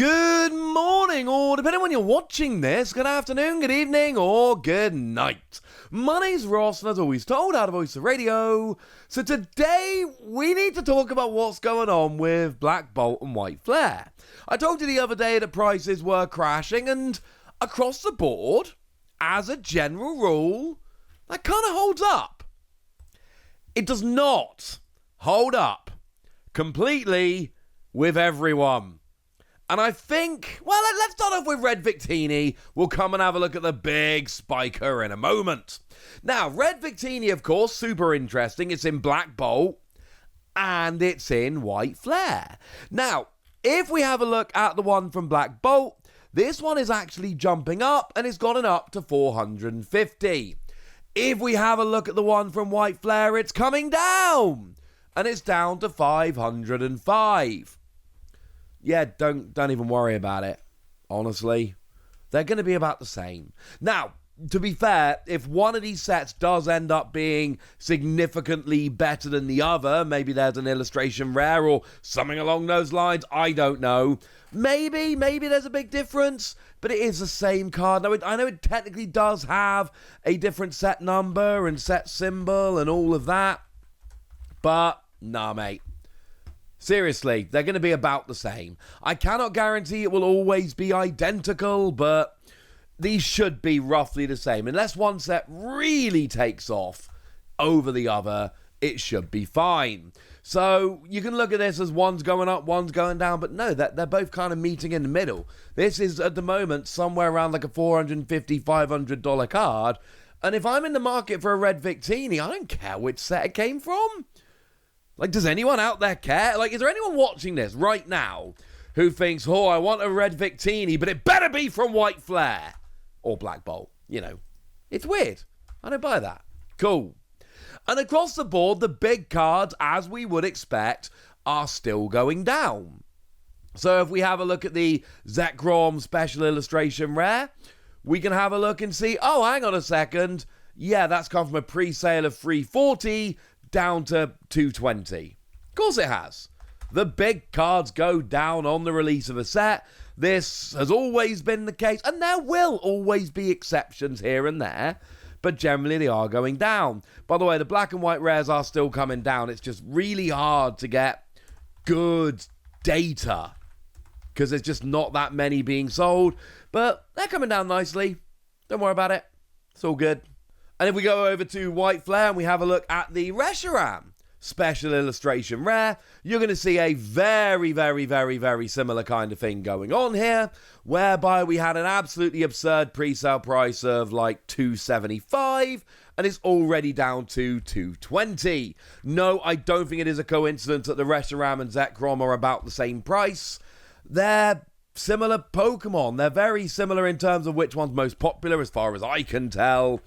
Good morning, or depending on when you're watching this, good afternoon, good evening, or good night. My name's Ross, and as always told, out of Voice of Radio. So today, we need to talk about what's going on with Black Bolt and White Flare. I told you the other day that prices were crashing, and across the board, as a general rule, that kind of holds up. It does not hold up completely with everyone. And I think, well, let's start off with Red Victini. We'll come and have a look at the big spiker in a moment. Now, Red Victini, of course, super interesting. It's in Black Bolt and it's in White Flare. Now, if we have a look at the one from Black Bolt, this one is actually jumping up and it's gotten up to 450. If we have a look at the one from White Flare, it's coming down and it's down to 505. Yeah, don't even worry about it. Honestly, they're going to be about the same. Now, to be fair, if one of these sets does end up being significantly better than the other, maybe there's an illustration rare or something along those lines, I don't know. Maybe there's a big difference, but it is the same card. Now, I know it technically does have a different set number and set symbol and all of that, but nah, mate. Seriously, they're going to be about the same. I cannot guarantee it will always be identical, but these should be roughly the same. Unless one set really takes off over the other, it should be fine. So you can look at this as one's going up, one's going down, but no, they're both kind of meeting in the middle. This is, at the moment, somewhere around like a $450, $500 card. And if I'm in the market for a Red Victini, I don't care which set it came from. Like, does anyone out there care? Like, is there anyone watching this right now who thinks, oh, I want a Red Victini, but it better be from White Flare or Black Bolt? You know, it's weird. I don't buy that. Cool. And across the board, the big cards, as we would expect, are still going down. So if we have a look at the Zekrom Special Illustration Rare, we can have a look and see, oh, hang on a second. Yeah, that's come from a pre-sale of $340 down to $220. Of course it has. The big cards go down on the release of a set. This has always been the case, and there will always be exceptions here and there, but generally they are going down. By the way, the black and white rares are still coming down. It's just really hard to get good data because there's just not that many being sold, but they're coming down nicely. Don't worry about it. It's all good. And if we go over to White Flare and we have a look at the Reshiram Special Illustration Rare, you're going to see a very, very, very, very similar kind of thing going on here, whereby we had an absolutely absurd pre-sale price of like $275, and it's already down to $220. No, I don't think it is a coincidence that the Reshiram and Zekrom are about the same price. They're similar Pokemon. They're very similar in terms of which one's most popular, as far as I can tell.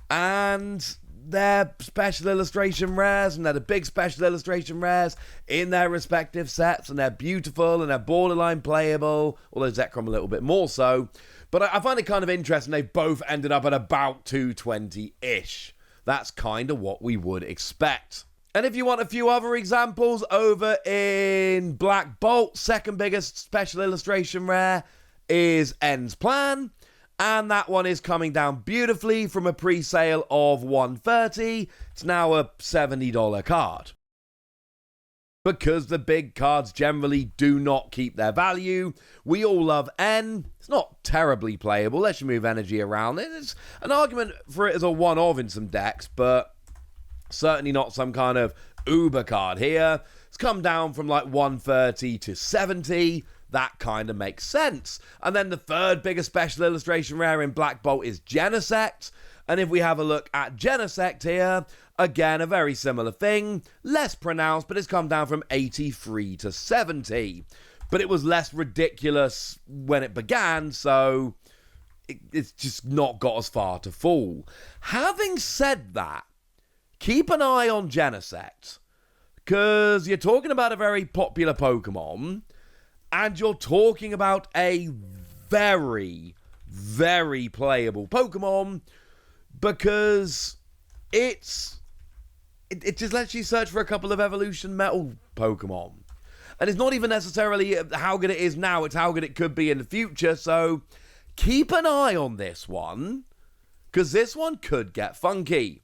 And they're special illustration rares, and they're the big special illustration rares in their respective sets, and they're beautiful, and they're borderline playable, although Zekrom a little bit more so. But I find it kind of interesting they've both ended up at about $220-ish. That's kind of what we would expect. And if you want a few other examples, over in Black Bolt, second biggest special illustration rare is End's Plan. And that one is coming down beautifully from a pre-sale of $130. It's now a $70 card. Because the big cards generally do not keep their value. We all love N. It's not terribly playable. Let's move energy around. There's an argument for it as a one-of in some decks, but certainly not some kind of uber card here. It's come down from like $130 to $70. That kind of makes sense. And then the third biggest special illustration rare in Black Bolt is Genesect. And if we have a look at Genesect here, again, a very similar thing. Less pronounced, but it's come down from $83 to $70. But it was less ridiculous when it began, so it's just not got as far to fall. Having said that, keep an eye on Genesect, because you're talking about a very popular Pokemon, and you're talking about a very, very playable Pokemon, because it just lets you search for a couple of Evolution Metal Pokemon. And it's not even necessarily how good it is now, it's how good it could be in the future. So keep an eye on this one, because this one could get funky.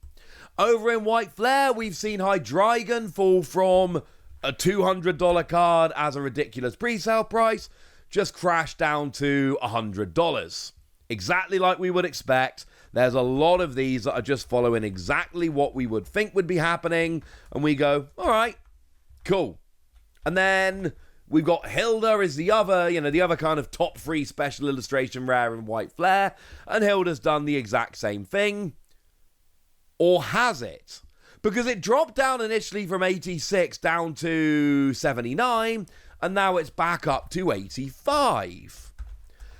Over in White Flare, we've seen Hydreigon fall from a $200 card as a ridiculous pre-sale price, just crash down to $100. Exactly like we would expect. There's a lot of these that are just following exactly what we would think would be happening, and we go, all right, cool. And then we've got Hilda is the other kind of top 3 special illustration rare in White Flare, and Hilda's done the exact same thing. Or has it? Because it dropped down initially from 86 down to 79, and now it's back up to 85.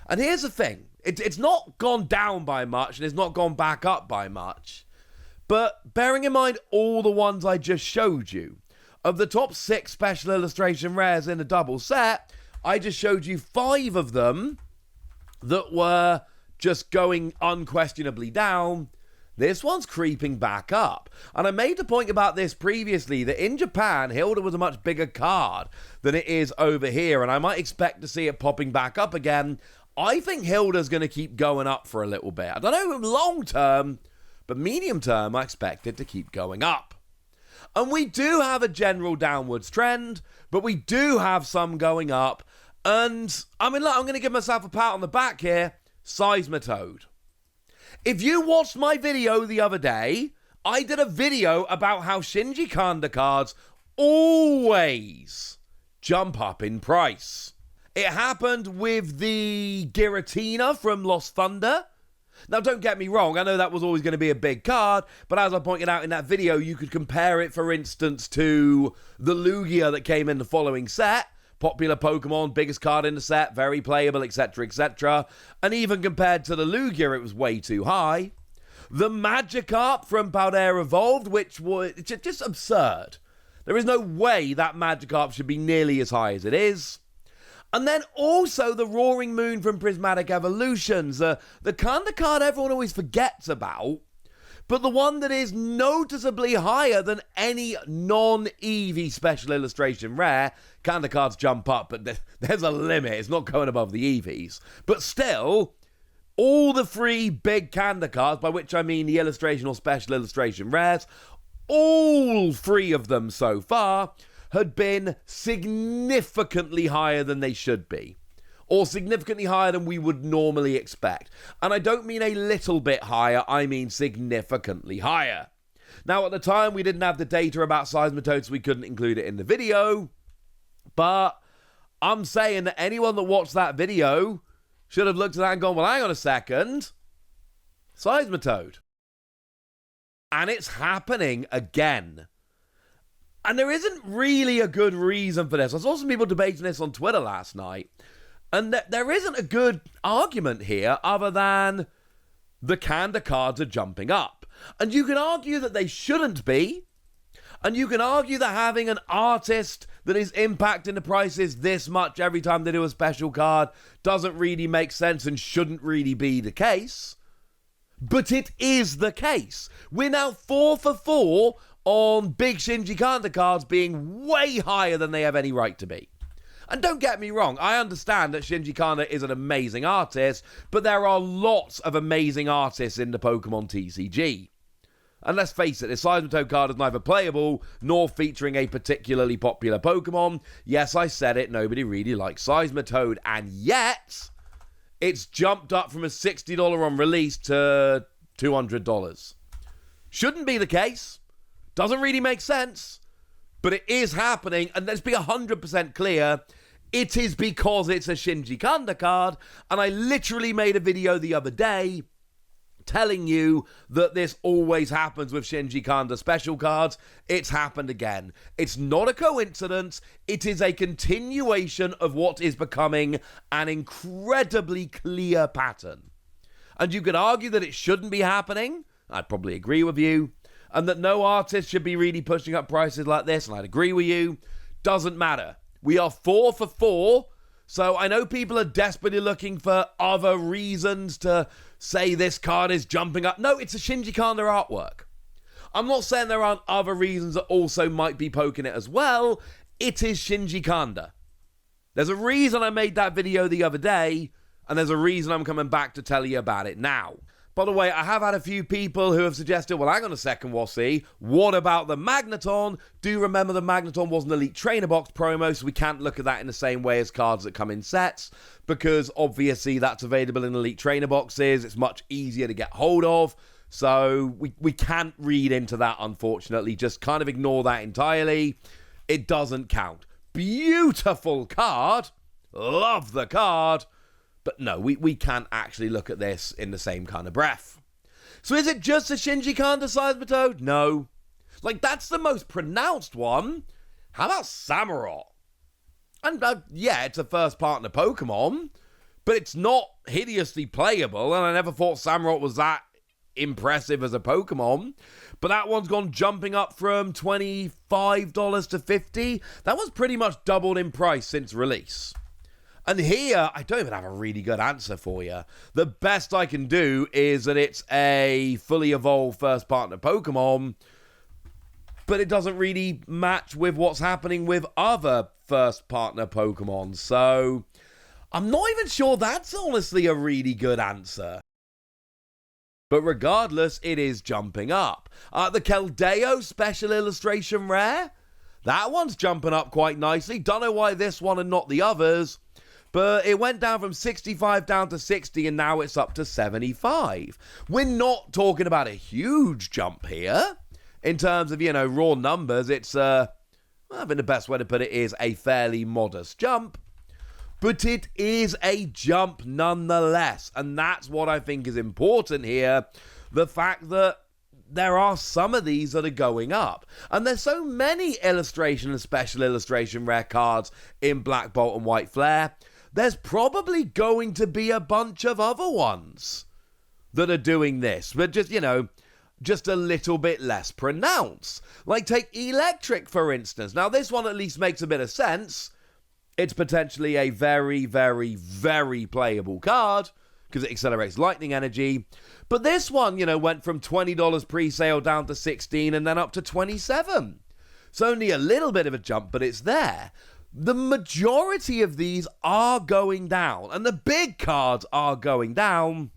And here's the thing. It's not gone down by much, and it's not gone back up by much. But bearing in mind all the ones I just showed you, of the top 6 special illustration rares in a double set, I just showed you 5 of them that were just going unquestionably down. This one's creeping back up. And I made a point about this previously, that in Japan, Hilda was a much bigger card than it is over here, and I might expect to see it popping back up again. I think Hilda's going to keep going up for a little bit. I don't know long term, but medium term, I expect it to keep going up. And we do have a general downwards trend, but we do have some going up. And, I mean, look, I'm going to give myself a pat on the back here. Seismitoad. If you watched my video the other day, I did a video about how Shinji Kanda cards always jump up in price. It happened with the Giratina from Lost Thunder. Now, don't get me wrong, I know that was always going to be a big card, but as I pointed out in that video, you could compare it, for instance, to the Lugia that came in the following set. Popular Pokemon, biggest card in the set, very playable, etc., etc. And even compared to the Lugia, it was way too high. The Magikarp from Paldea Evolved, which was just absurd. There is no way that Magikarp should be nearly as high as it is. And then also the Roaring Moon from Prismatic Evolutions, the kind of card everyone always forgets about, but the one that is noticeably higher than any non-Eevee special illustration rare. Kind of cards jump up, but there's a limit. It's not going above the Eevees. But still, all the 3 big Kanda cards, by which I mean the illustration or special illustration rares, all 3 of them so far had been significantly higher than they should be, or significantly higher than we would normally expect. And I don't mean a little bit higher, I mean significantly higher. Now, at the time, we didn't have the data about Seismitoad, so we couldn't include it in the video, but I'm saying that anyone that watched that video should have looked at that and gone, well, hang on a second, Seismitoad. And it's happening again. And there isn't really a good reason for this. I saw some people debating this on Twitter last night, and there isn't a good argument here other than the Kanda cards are jumping up. And you can argue that they shouldn't be, and you can argue that having an artist that is impacting the prices this much every time they do a special card doesn't really make sense and shouldn't really be the case. But it is the case. We're now 4 for 4 on big Shinji Kanda cards being way higher than they have any right to be. And don't get me wrong, I understand that Shinji Kanda is an amazing artist, but there are lots of amazing artists in the Pokemon TCG. And let's face it, this Seismitoad card is neither playable nor featuring a particularly popular Pokemon. Yes, I said it, nobody really likes Seismitoad, and yet it's jumped up from a $60 on release to $200. Shouldn't be the case. Doesn't really make sense, but it is happening, and let's be 100% clear, it is because it's a Shinji Kanda card, and I literally made a video the other day telling you that this always happens with Shinji Kanda special cards. It's happened again. It's not a coincidence, it is a continuation of what is becoming an incredibly clear pattern. And you could argue that it shouldn't be happening, I'd probably agree with you, and that no artist should be really pushing up prices like this, and I'd agree with you. Doesn't matter. We are 4 for 4, so I know people are desperately looking for other reasons to say this card is jumping up. No, it's a Shinji Kanda artwork. I'm not saying there aren't other reasons that also might be poking it as well. It is Shinji Kanda. There's a reason I made that video the other day, and there's a reason I'm coming back to tell you about it now. By the way, I have had a few people who have suggested, well, hang on a second, Wassy, what about the Magneton? Do remember the Magneton was an Elite Trainer Box promo, so we can't look at that in the same way as cards that come in sets, because obviously that's available in Elite Trainer Boxes. It's much easier to get hold of, so we can't read into that, unfortunately. Just kind of ignore that entirely. It doesn't count. Beautiful card. Love the card. But no, we can't actually look at this in the same kind of breath. So is it just a Shinji Kanda Seismitoad? No. Like, that's the most pronounced one. How about Samurott? And yeah, it's a first partner Pokemon, but it's not hideously playable, and I never thought Samurott was that impressive as a Pokemon. But that one's gone jumping up from $25 to $50. That one's pretty much doubled in price since release. And here, I don't even have a really good answer for you. The best I can do is that it's a fully evolved first partner Pokemon, but it doesn't really match with what's happening with other first partner Pokemon. So I'm not even sure that's honestly a really good answer. But regardless, it is jumping up. The Keldeo Special Illustration Rare, that one's jumping up quite nicely. Don't know why this one and not the others. But it went down from 65 down to 60, and now it's up to 75. We're not talking about a huge jump here. In terms of, raw numbers, it's, I think the best way to put it is a fairly modest jump. But it is a jump nonetheless. And that's what I think is important here. The fact that there are some of these that are going up. And there's so many illustration and special illustration rare cards in Black Bolt and White Flare. There's probably going to be a bunch of other ones that are doing this, but just a little bit less pronounced. Like, take Electric, for instance. Now, this one at least makes a bit of sense. It's potentially a very, very, very playable card because it accelerates lightning energy. But this one, went from $20 pre-sale down to $16 and then up to $27. It's only a little bit of a jump, but it's there. The majority of these are going down, and the big cards are going down,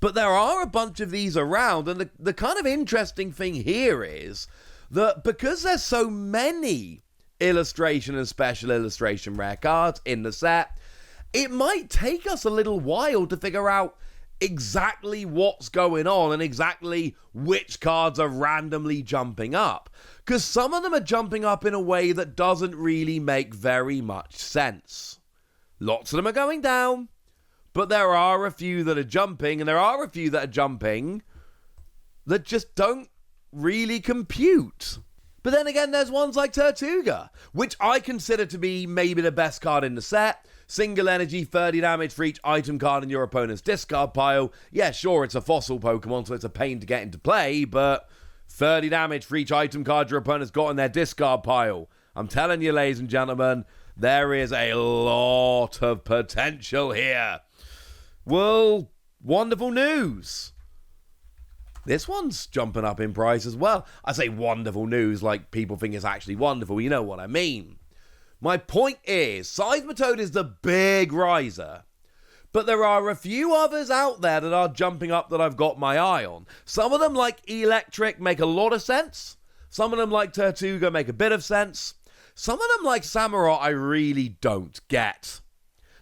but there are a bunch of these around, and the kind of interesting thing here is that because there's so many illustration and special illustration rare cards in the set, it might take us a little while to figure out exactly what's going on and exactly which cards are randomly jumping up. Because some of them are jumping up in a way that doesn't really make very much sense. Lots of them are going down, but there are a few that are jumping, and there are a few that are jumping that just don't really compute. But then again, there's ones like Tortuga, which I consider to be maybe the best card in the set. Single energy, 30 damage for each item card in your opponent's discard pile. Yeah, sure, it's a fossil Pokemon, so it's a pain to get into play, but 30 damage for each item card your opponent's got in their discard pile. I'm telling you, ladies and gentlemen, there is a lot of potential here. Well, wonderful news. This one's jumping up in price as well. I say wonderful news like people think it's actually wonderful. You know what I mean. My point is, Seismitoad is the big riser. But there are a few others out there that are jumping up that I've got my eye on. Some of them, like Electric, make a lot of sense. Some of them, like Tortuga, make a bit of sense. Some of them, like Samurott, I really don't get.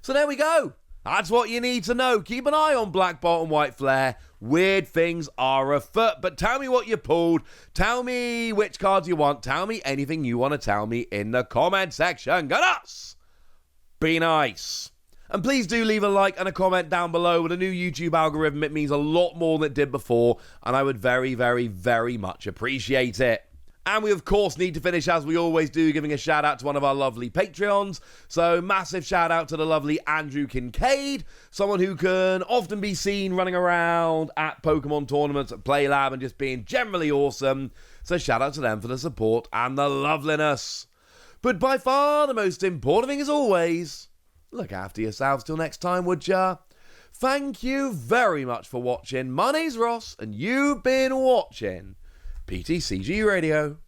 So there we go. That's what you need to know. Keep an eye on Black Bolt and White Flare. Weird things are afoot. But tell me what you pulled. Tell me which cards you want. Tell me anything you want to tell me in the comment section. Go nuts! Be nice. And please do leave a like and a comment down below. With a new YouTube algorithm, it means a lot more than it did before. And I would very, very, very much appreciate it. And we, of course, need to finish, as we always do, giving a shout-out to one of our lovely Patreons. So, massive shout-out to the lovely Andrew Kincaid, someone who can often be seen running around at Pokemon tournaments at PlayLab and just being generally awesome. So, shout-out to them for the support and the loveliness. But by far, the most important thing, as always, look after yourselves till next time, would ya? Thank you very much for watching. My name's Ross, and you've been watching PTCG Radio.